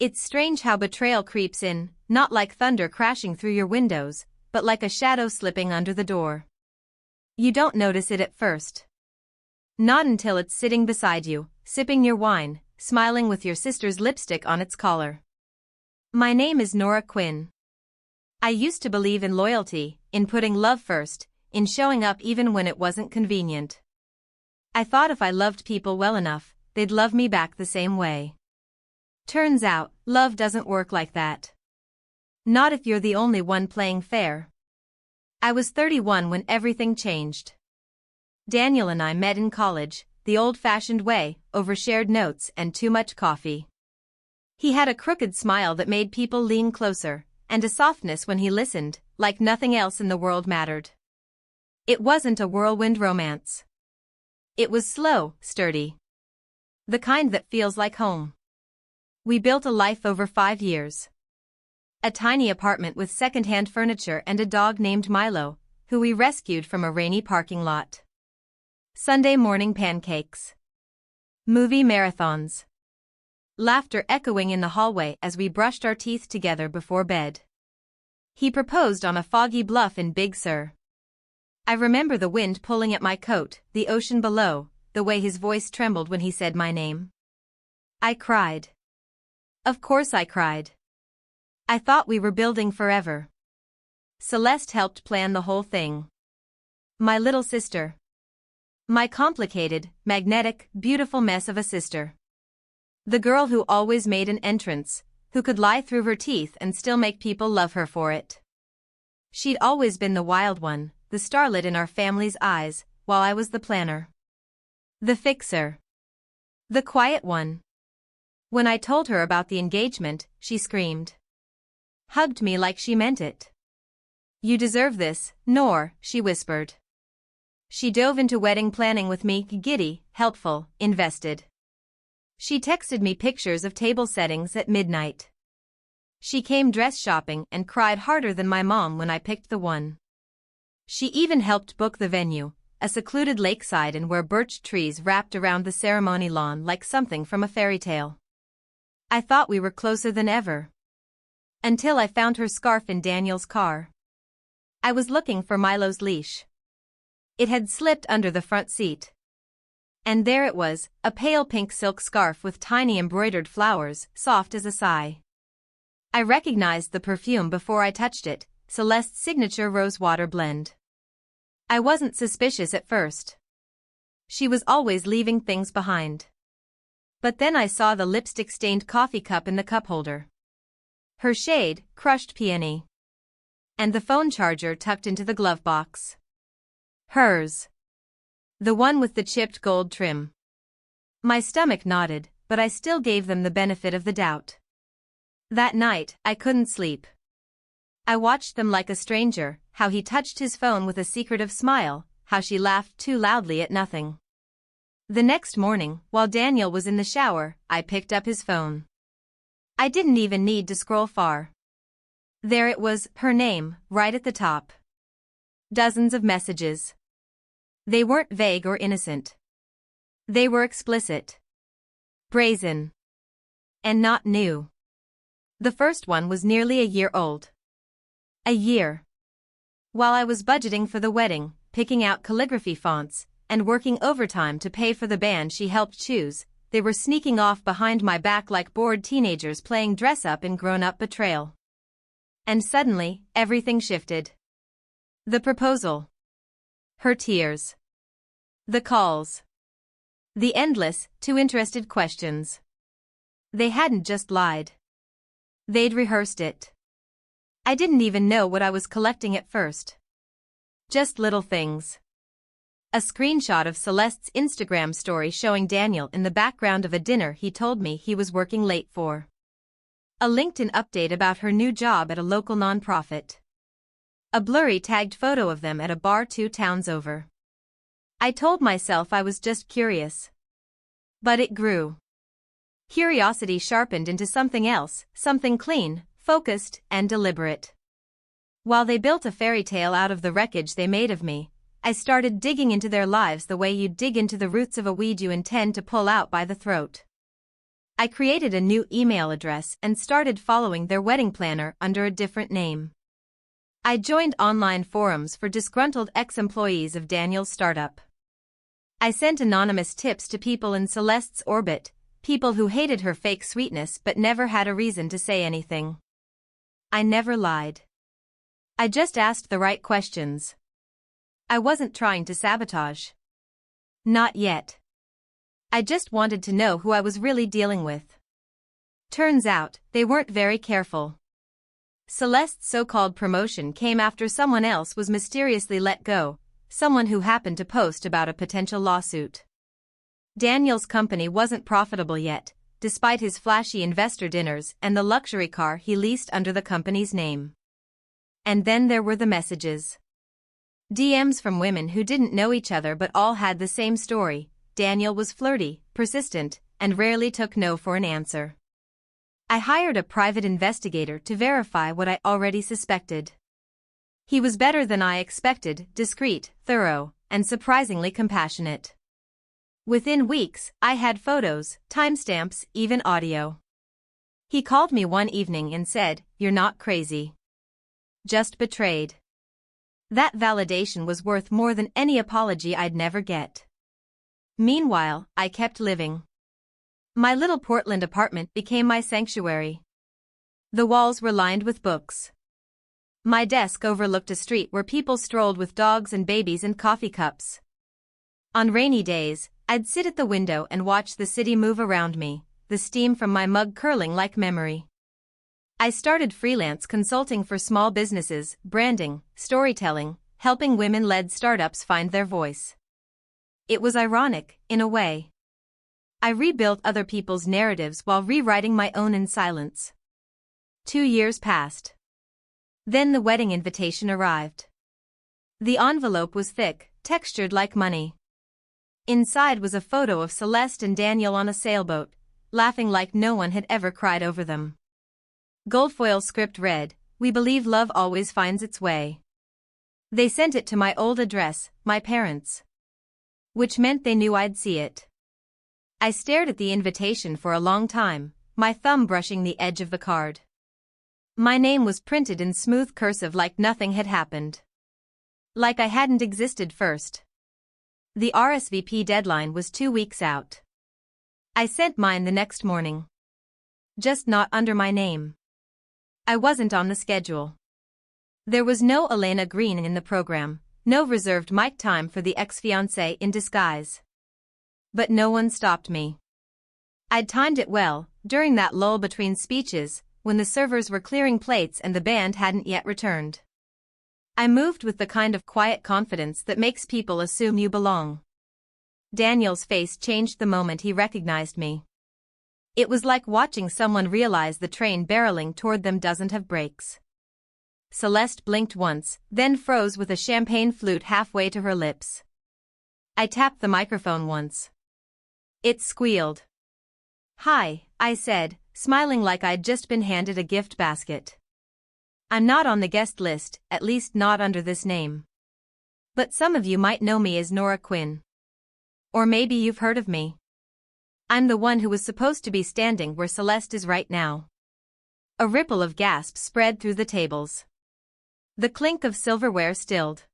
It's strange how betrayal creeps in, not like thunder crashing through your windows, but like a shadow slipping under the door. You don't notice it at first. Not until it's sitting beside you, sipping your wine, smiling with your sister's lipstick on its collar. My name is Nora Quinn. I used to believe in loyalty, in putting love first, in showing up even when it wasn't convenient. I thought if I loved people well enough, they'd love me back the same way. Turns out, love doesn't work like that. Not if you're the only one playing fair. I was 31 when everything changed. Daniel and I met in college, the old-fashioned way, over shared notes and too much coffee. He had a crooked smile that made people lean closer, and a softness when he listened, like nothing else in the world mattered. It wasn't a whirlwind romance. It was slow, sturdy. The kind that feels like home. We built a life over 5 years. A tiny apartment with second-hand furniture and a dog named Milo, who we rescued from a rainy parking lot. Sunday morning pancakes. Movie marathons. Laughter echoing in the hallway as we brushed our teeth together before bed. He proposed on a foggy bluff in Big Sur. I remember the wind pulling at my coat, the ocean below, the way his voice trembled when he said my name. I cried. Of course I cried. I thought we were building forever. Celeste helped plan the whole thing. My little sister. My complicated, magnetic, beautiful mess of a sister. The girl who always made an entrance, who could lie through her teeth and still make people love her for it. She'd always been the wild one, the starlet in our family's eyes, while I was the planner. The fixer. The quiet one. When I told her about the engagement, she screamed. Hugged me like she meant it. You deserve this, Nor, she whispered. She dove into wedding planning with me, giddy, helpful, invested. She texted me pictures of table settings at midnight. She came dress shopping and cried harder than my mom when I picked the one. She even helped book the venue, a secluded lakeside and where birch trees wrapped around the ceremony lawn like something from a fairy tale. I thought we were closer than ever. Until I found her scarf in Daniel's car. I was looking for Milo's leash. It had slipped under the front seat. And there it was, a pale pink silk scarf with tiny embroidered flowers, soft as a sigh. I recognized the perfume before I touched it, Celeste's signature rosewater blend. I wasn't suspicious at first. She was always leaving things behind. But then I saw the lipstick-stained coffee cup in the cup holder. Her shade, crushed peony. And the phone charger tucked into the glove box. Hers. The one with the chipped gold trim. My stomach nodded, but I still gave them the benefit of the doubt. That night, I couldn't sleep. I watched them like a stranger, how he touched his phone with a secretive smile, how she laughed too loudly at nothing. The next morning, while Daniel was in the shower, I picked up his phone. I didn't even need to scroll far. There it was, her name, right at the top. Dozens of messages. They weren't vague or innocent. They were explicit. Brazen. And not new. The first one was nearly a year old. A year. While I was budgeting for the wedding, picking out calligraphy fonts, and working overtime to pay for the band she helped choose, they were sneaking off behind my back like bored teenagers playing dress-up in grown-up betrayal. And suddenly, everything shifted. The proposal. Her tears. The calls. The endless, too interested questions. They hadn't just lied. They'd rehearsed it. I didn't even know what I was collecting at first. Just little things. A screenshot of Celeste's Instagram story showing Daniel in the background of a dinner he told me he was working late for. A LinkedIn update about her new job at a local nonprofit. A blurry tagged photo of them at a bar 2 towns over. I told myself I was just curious. But it grew. Curiosity sharpened into something else, something clean, focused, and deliberate. While they built a fairy tale out of the wreckage they made of me, I started digging into their lives the way you'd dig into the roots of a weed you intend to pull out by the throat. I created a new email address and started following their wedding planner under a different name. I joined online forums for disgruntled ex-employees of Daniel's startup. I sent anonymous tips to people in Celeste's orbit, people who hated her fake sweetness but never had a reason to say anything. I never lied. I just asked the right questions. I wasn't trying to sabotage. Not yet. I just wanted to know who I was really dealing with. Turns out, they weren't very careful. Celeste's so-called promotion came after someone else was mysteriously let go, someone who happened to post about a potential lawsuit. Daniel's company wasn't profitable yet, despite his flashy investor dinners and the luxury car he leased under the company's name. And then there were the messages. DMs from women who didn't know each other but all had the same story. Daniel was flirty, persistent, and rarely took no for an answer. I hired a private investigator to verify what I already suspected. He was better than I expected, discreet, thorough, and surprisingly compassionate. Within weeks, I had photos, timestamps, even audio. He called me one evening and said, "You're not crazy. Just betrayed." That validation was worth more than any apology I'd never get. Meanwhile, I kept living. My little Portland apartment became my sanctuary. The walls were lined with books. My desk overlooked a street where people strolled with dogs and babies and coffee cups. On rainy days, I'd sit at the window and watch the city move around me, the steam from my mug curling like memory. I started freelance consulting for small businesses, branding, storytelling, helping women-led startups find their voice. It was ironic, in a way. I rebuilt other people's narratives while rewriting my own in silence. 2 years passed. Then the wedding invitation arrived. The envelope was thick, textured like money. Inside was a photo of Celeste and Daniel on a sailboat, laughing like no one had ever cried over them. Goldfoil script read, "We believe love always finds its way." They sent it to my old address, my parents'. Which meant they knew I'd see it. I stared at the invitation for a long time, my thumb brushing the edge of the card. My name was printed in smooth cursive like nothing had happened. Like I hadn't existed first. The RSVP deadline was 2 weeks out. I sent mine the next morning. Just not under my name. I wasn't on the schedule. There was no Elena Green in the program, no reserved mic time for the ex-fiancé in disguise. But no one stopped me. I'd timed it well, during that lull between speeches, when the servers were clearing plates and the band hadn't yet returned. I moved with the kind of quiet confidence that makes people assume you belong. Daniel's face changed the moment he recognized me. It was like watching someone realize the train barreling toward them doesn't have brakes. Celeste blinked once, then froze with a champagne flute halfway to her lips. I tapped the microphone once. It squealed. "Hi," I said, smiling like I'd just been handed a gift basket. "I'm not on the guest list, at least not under this name. But some of you might know me as Nora Quinn. Or maybe you've heard of me. I'm the one who was supposed to be standing where Celeste is right now." A ripple of gasps spread through the tables. The clink of silverware stilled.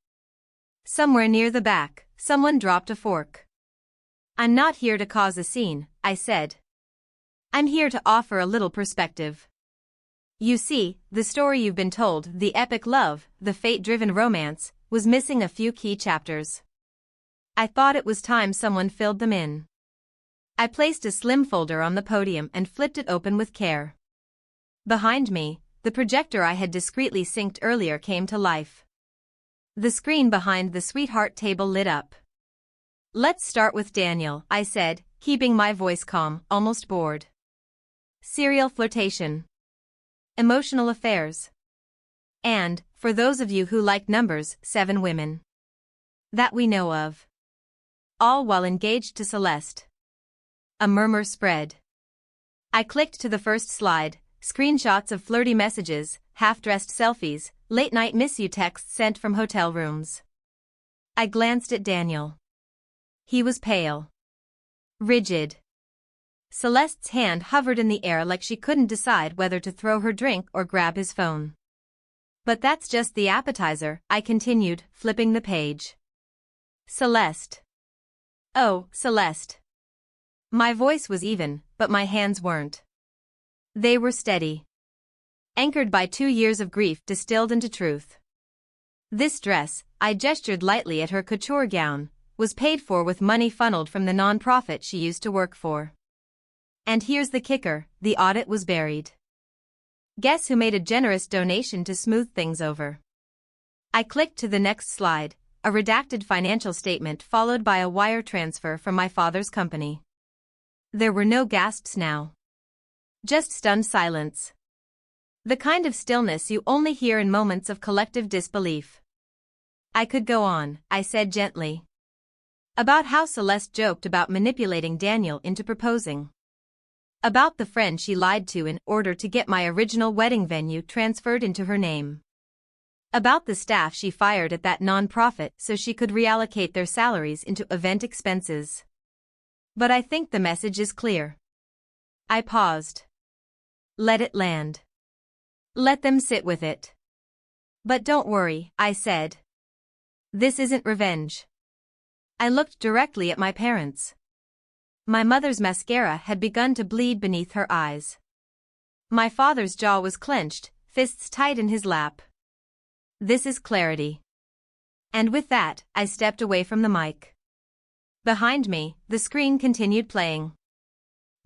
Somewhere near the back, someone dropped a fork. "I'm not here to cause a scene," I said. "I'm here to offer a little perspective. You see, the story you've been told, the epic love, the fate-driven romance, was missing a few key chapters. I thought it was time someone filled them in." I placed a slim folder on the podium and flipped it open with care. Behind me, the projector I had discreetly synced earlier came to life. The screen behind the sweetheart table lit up. "Let's start with Daniel," I said, keeping my voice calm, almost bored. "Serial flirtation. Emotional affairs. And, for those of you who like numbers, 7 women. That we know of. All while engaged to Celeste." A murmur spread. I clicked to the first slide, screenshots of flirty messages, half-dressed selfies, late-night miss you texts sent from hotel rooms. I glanced at Daniel. He was pale. Rigid. Celeste's hand hovered in the air like she couldn't decide whether to throw her drink or grab his phone. But that's just the appetizer, I continued, flipping the page. Celeste. Oh, Celeste. My voice was even, but my hands weren't. They were steady. Anchored by 2 years of grief distilled into truth. This dress, I gestured lightly at her couture gown, was paid for with money funneled from the non-profit she used to work for. And here's the kicker, the audit was buried. Guess who made a generous donation to smooth things over? I clicked to the next slide, a redacted financial statement followed by a wire transfer from my father's company. There were no gasps now. Just stunned silence. The kind of stillness you only hear in moments of collective disbelief. I could go on, I said gently. About how Celeste joked about manipulating Daniel into proposing. About the friend she lied to in order to get my original wedding venue transferred into her name. About the staff she fired at that non-profit so she could reallocate their salaries into event expenses. But I think the message is clear. I paused. Let it land. Let them sit with it. But don't worry, I said. This isn't revenge. I looked directly at my parents. My mother's mascara had begun to bleed beneath her eyes. My father's jaw was clenched, fists tight in his lap. This is clarity. And with that, I stepped away from the mic. Behind me, the screen continued playing.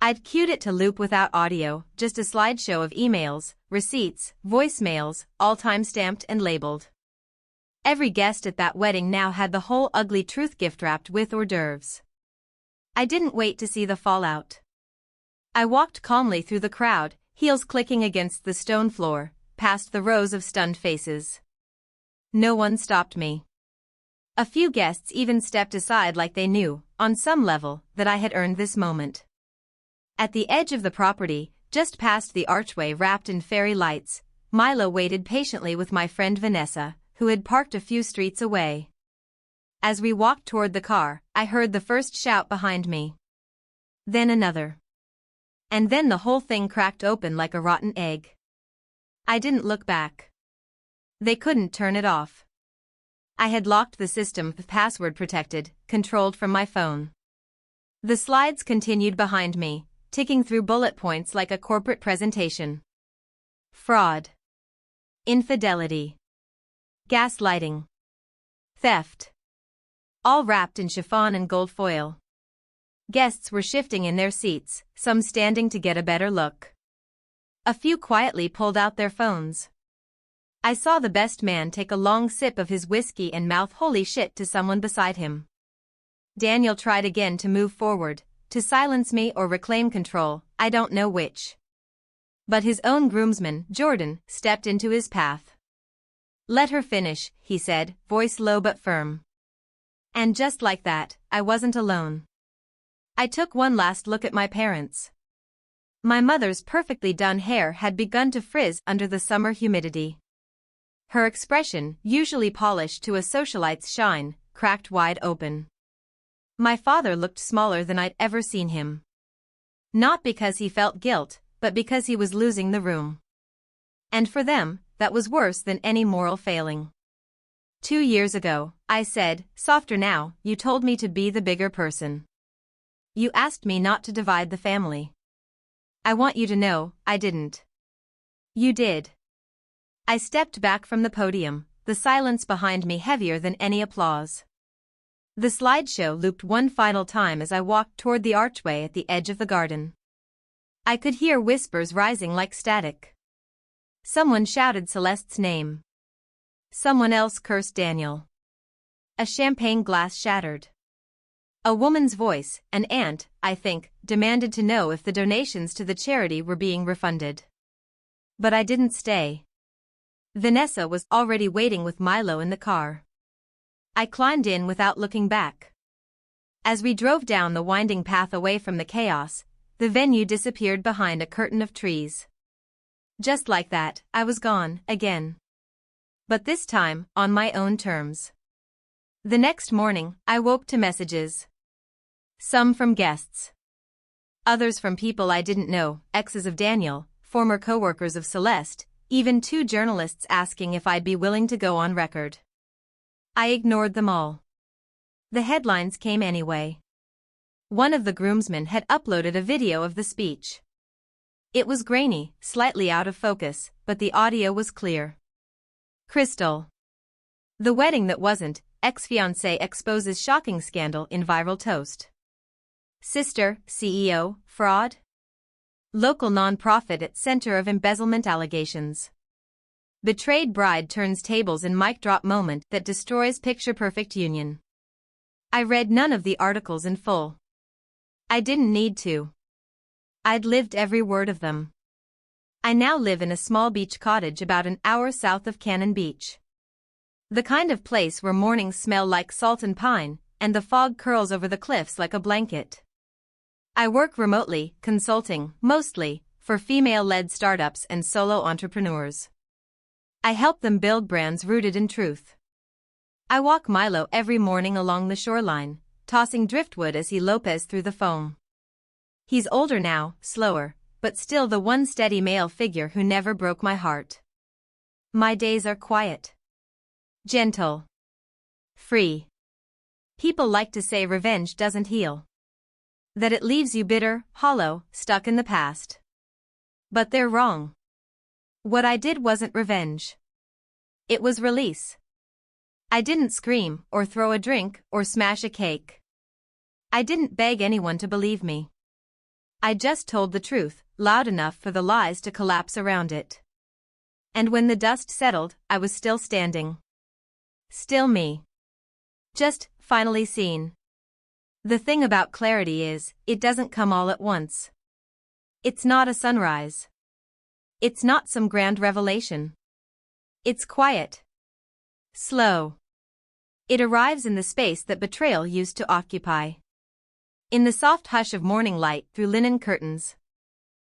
I'd cued it to loop without audio, just a slideshow of emails, receipts, voicemails, all time-stamped and labeled. Every guest at that wedding now had the whole ugly truth gift-wrapped with hors d'oeuvres. I didn't wait to see the fallout. I walked calmly through the crowd, heels clicking against the stone floor, past the rows of stunned faces. No one stopped me. A few guests even stepped aside like they knew, on some level, that I had earned this moment. At the edge of the property, just past the archway wrapped in fairy lights, Milo waited patiently with my friend Vanessa, who had parked a few streets away. As we walked toward the car, I heard the first shout behind me. Then another. And then the whole thing cracked open like a rotten egg. I didn't look back. They couldn't turn it off. I had locked the system, password protected, controlled from my phone. The slides continued behind me, ticking through bullet points like a corporate presentation. Fraud. Infidelity. Gaslighting. Theft. All wrapped in chiffon and gold foil. Guests were shifting in their seats, some standing to get a better look. A few quietly pulled out their phones. I saw the best man take a long sip of his whiskey and mouth "holy shit" to someone beside him. Daniel tried again to move forward, to silence me or reclaim control, I don't know which. But his own groomsman, Jordan, stepped into his path. Let her finish, he said, voice low but firm. And just like that, I wasn't alone. I took one last look at my parents. My mother's perfectly done hair had begun to frizz under the summer humidity. Her expression, usually polished to a socialite's shine, cracked wide open. My father looked smaller than I'd ever seen him. Not because he felt guilt, but because he was losing the room. And for them, that was worse than any moral failing. 2 years ago, I said, softer now, you told me to be the bigger person. You asked me not to divide the family. I want you to know, I didn't. You did. I stepped back from the podium, the silence behind me heavier than any applause. The slideshow looped one final time as I walked toward the archway at the edge of the garden. I could hear whispers rising like static. Someone shouted Celeste's name. Someone else cursed Daniel. A champagne glass shattered. A woman's voice, an aunt, I think, demanded to know if the donations to the charity were being refunded. But I didn't stay. Vanessa was already waiting with Milo in the car. I climbed in without looking back. As we drove down the winding path away from the chaos, the venue disappeared behind a curtain of trees. Just like that, I was gone, again. But this time, on my own terms. The next morning, I woke to messages. Some from guests. Others from people I didn't know, exes of Daniel, former co-workers of Celeste, even 2 journalists asking if I'd be willing to go on record. I ignored them all. The headlines came anyway. One of the groomsmen had uploaded a video of the speech. It was grainy, slightly out of focus, but the audio was clear. Crystal. The wedding that wasn't, ex-fiancé exposes shocking scandal in viral toast. Sister, CEO, fraud? Local non-profit at center of embezzlement allegations. Betrayed bride turns tables in mic drop moment that destroys picture-perfect union. I read none of the articles in full. I didn't need to. I'd lived every word of them. I now live in a small beach cottage about an hour south of Cannon Beach. The kind of place where mornings smell like salt and pine, and the fog curls over the cliffs like a blanket. I work remotely, consulting, mostly, for female-led startups and solo entrepreneurs. I help them build brands rooted in truth. I walk Milo every morning along the shoreline, tossing driftwood as he lopes through the foam. He's older now, slower, but still the one steady male figure who never broke my heart. My days are quiet. Gentle. Free. People like to say revenge doesn't heal. That it leaves you bitter, hollow, stuck in the past. But they're wrong. What I did wasn't revenge. It was release. I didn't scream, or throw a drink, or smash a cake. I didn't beg anyone to believe me. I just told the truth, loud enough for the lies to collapse around it. And when the dust settled, I was still standing. Still me. Just, finally seen. The thing about clarity is, it doesn't come all at once. It's not a sunrise. It's not some grand revelation. It's quiet. Slow. It arrives in the space that betrayal used to occupy. In the soft hush of morning light through linen curtains.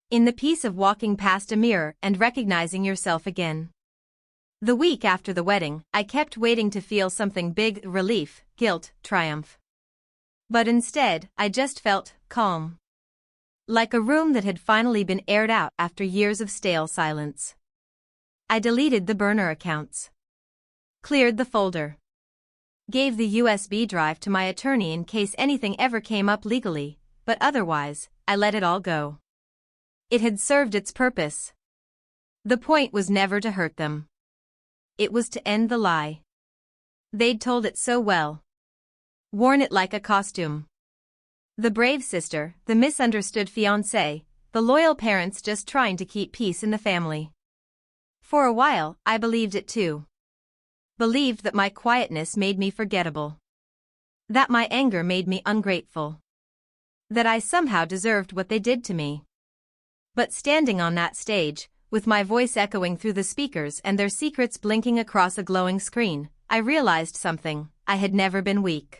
In the peace of walking past a mirror and recognizing yourself again. The week after the wedding, I kept waiting to feel something big: relief, guilt, triumph. But instead, I just felt calm. Like a room that had finally been aired out after years of stale silence. I deleted the burner accounts. Cleared the folder. Gave the USB drive to my attorney in case anything ever came up legally, but otherwise, I let it all go. It had served its purpose. The point was never to hurt them. It was to end the lie. They'd told it so well. Worn it like a costume. The brave sister, the misunderstood fiancé, the loyal parents just trying to keep peace in the family. For a while, I believed it too. Believed that my quietness made me forgettable. That my anger made me ungrateful. That I somehow deserved what they did to me. But standing on that stage, with my voice echoing through the speakers and their secrets blinking across a glowing screen, I realized something: I had never been weak.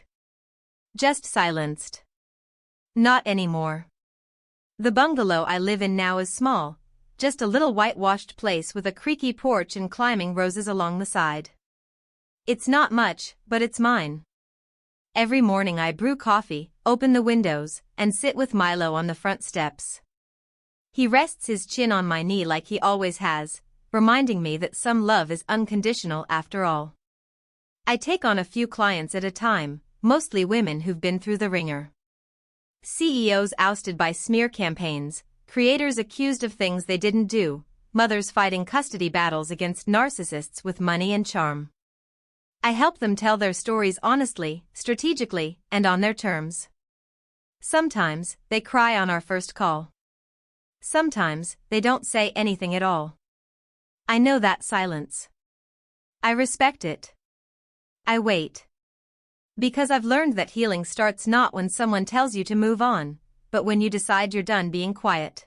Just silenced. Not anymore. The bungalow I live in now is small, just a little whitewashed place with a creaky porch and climbing roses along the side. It's not much, but it's mine. Every morning I brew coffee, open the windows, and sit with Milo on the front steps. He rests his chin on my knee like he always has, reminding me that some love is unconditional after all. I take on a few clients at a time, mostly women who've been through the ringer. CEOs ousted by smear campaigns, creators accused of things they didn't do, mothers fighting custody battles against narcissists with money and charm. I help them tell their stories honestly, strategically, and on their terms. Sometimes, they cry on our first call. Sometimes, they don't say anything at all. I know that silence. I respect it. I wait. Because I've learned that healing starts not when someone tells you to move on, but when you decide you're done being quiet.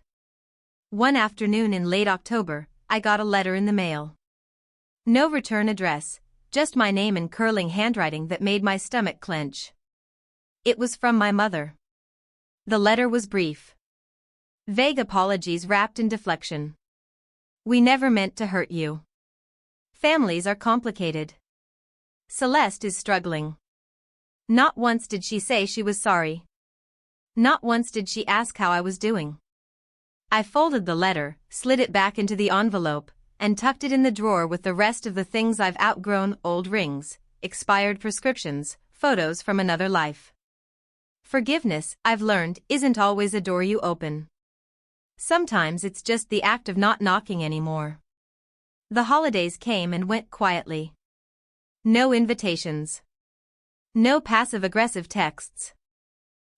One afternoon in late October, I got a letter in the mail. No return address, just my name in curling handwriting that made my stomach clench. It was from my mother. The letter was brief. Vague apologies wrapped in deflection. We never meant to hurt you. Families are complicated. Celeste is struggling. Not once did she say she was sorry. Not once did she ask how I was doing. I folded the letter, slid it back into the envelope, and tucked it in the drawer with the rest of the things I've outgrown: old rings, expired prescriptions, photos from another life. Forgiveness, I've learned, isn't always a door you open. Sometimes it's just the act of not knocking anymore. The holidays came and went quietly. No invitations. No passive-aggressive texts.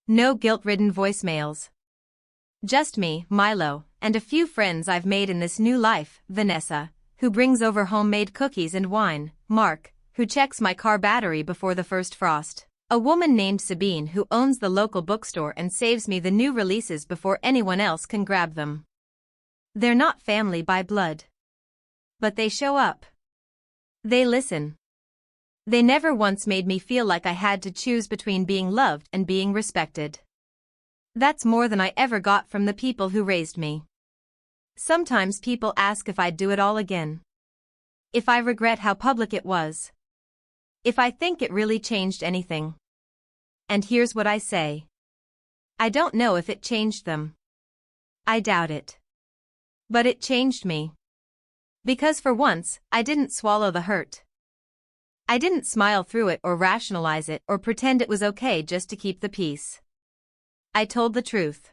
No guilt-ridden voicemails. Just me, Milo, and a few friends I've made in this new life: Vanessa, who brings over homemade cookies and wine; Mark, who checks my car battery before the first frost; a woman named Sabine who owns the local bookstore and saves me the new releases before anyone else can grab them. They're not family by blood. But they show up. They listen. They never once made me feel like I had to choose between being loved and being respected. That's more than I ever got from the people who raised me. Sometimes people ask if I'd do it all again. If I regret how public it was. If I think it really changed anything. And here's what I say. I don't know if it changed them. I doubt it. But it changed me. Because for once, I didn't swallow the hurt. I didn't smile through it or rationalize it or pretend it was okay just to keep the peace. I told the truth.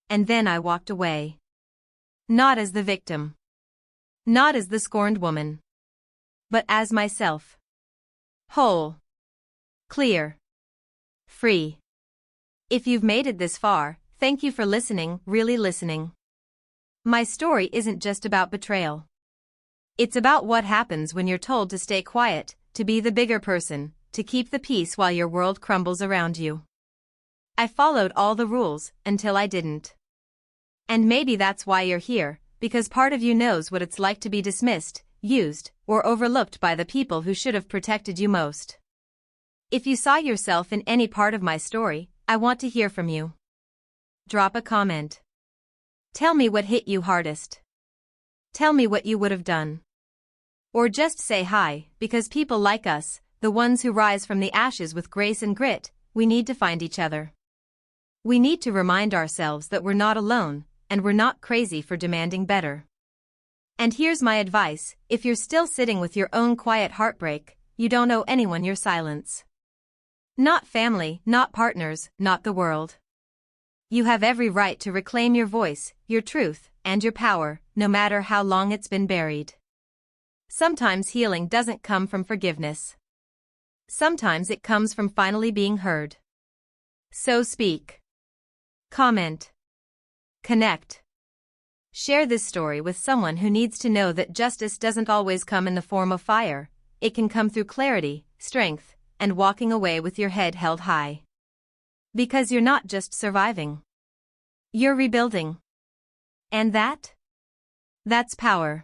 And then I walked away. Not as the victim. Not as the scorned woman. But as myself. Whole. Clear. Free. If you've made it this far, thank you for listening, really listening. My story isn't just about betrayal. It's about what happens when you're told to stay quiet, to be the bigger person, to keep the peace while your world crumbles around you. I followed all the rules until I didn't. And maybe that's why you're here, because part of you knows what it's like to be dismissed, used, or overlooked by the people who should have protected you most. If you saw yourself in any part of my story, I want to hear from you. Drop a comment. Tell me what hit you hardest. Tell me what you would have done. Or just say hi, because people like us, the ones who rise from the ashes with grace and grit, we need to find each other. We need to remind ourselves that we're not alone, and we're not crazy for demanding better. And here's my advice: if you're still sitting with your own quiet heartbreak, you don't owe anyone your silence. Not family, not partners, not the world. You have every right to reclaim your voice, your truth, and your power, no matter how long it's been buried. Sometimes healing doesn't come from forgiveness. Sometimes it comes from finally being heard. So speak. Comment. Connect. Share this story with someone who needs to know that justice doesn't always come in the form of fire. It can come through clarity, strength, and walking away with your head held high. Because you're not just surviving. You're rebuilding. And that's power.